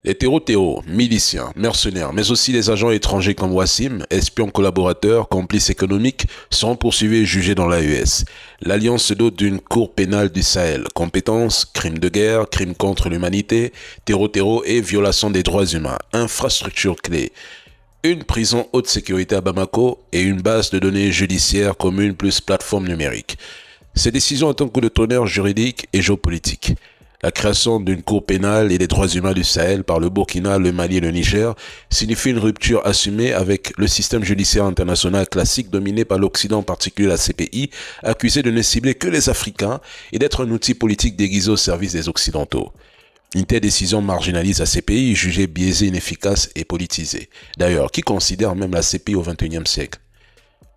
Les terreaux, miliciens, mercenaires, mais aussi les agents étrangers comme Wassim, espions collaborateurs, complices économiques, seront poursuivis et jugés dans l'AES. L'Alliance se dote d'une cour pénale du Sahel. Compétences, crimes de guerre, crimes contre l'humanité, terreau et violation des droits humains. Infrastructures clés. Une prison haute sécurité à Bamako et une base de données judiciaire commune plus plateforme numérique. Ces décisions ont un coup de tonnerre juridique et géopolitique. La création d'une cour pénale et des droits humains du Sahel par le Burkina, le Mali et le Niger signifie une rupture assumée avec le système judiciaire international classique dominé par l'Occident, en particulier la CPI, accusé de ne cibler que les Africains et d'être un outil politique déguisé au service des Occidentaux. Une telle décision marginalise la CPI, jugée biaisée, inefficace et politisée. D'ailleurs, qui considère même la CPI au XXIe siècle?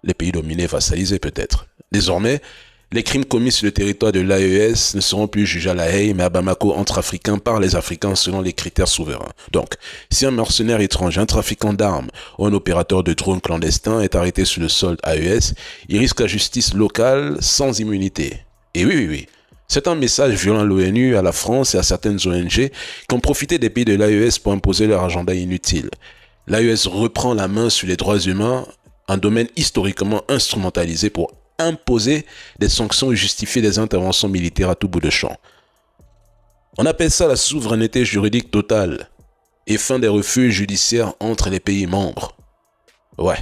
Les pays dominés, vassalisés peut-être. Désormais, les crimes commis sur le territoire de l'AES ne seront plus jugés à La Haye, mais à Bamako entre Africains par les Africains selon les critères souverains. Donc, si un mercenaire étranger, un trafiquant d'armes ou un opérateur de drones clandestin est arrêté sur le sol AES, il risque la justice locale sans immunité. Et oui. C'est un message violent à l'ONU, à la France et à certaines ONG qui ont profité des pays de l'AES pour imposer leur agenda inutile. L'AES reprend la main sur les droits humains, un domaine historiquement instrumentalisé pour imposer des sanctions et justifier des interventions militaires à tout bout de champ. On appelle ça la souveraineté juridique totale et fin des refuges judiciaires entre les pays membres. Ouais.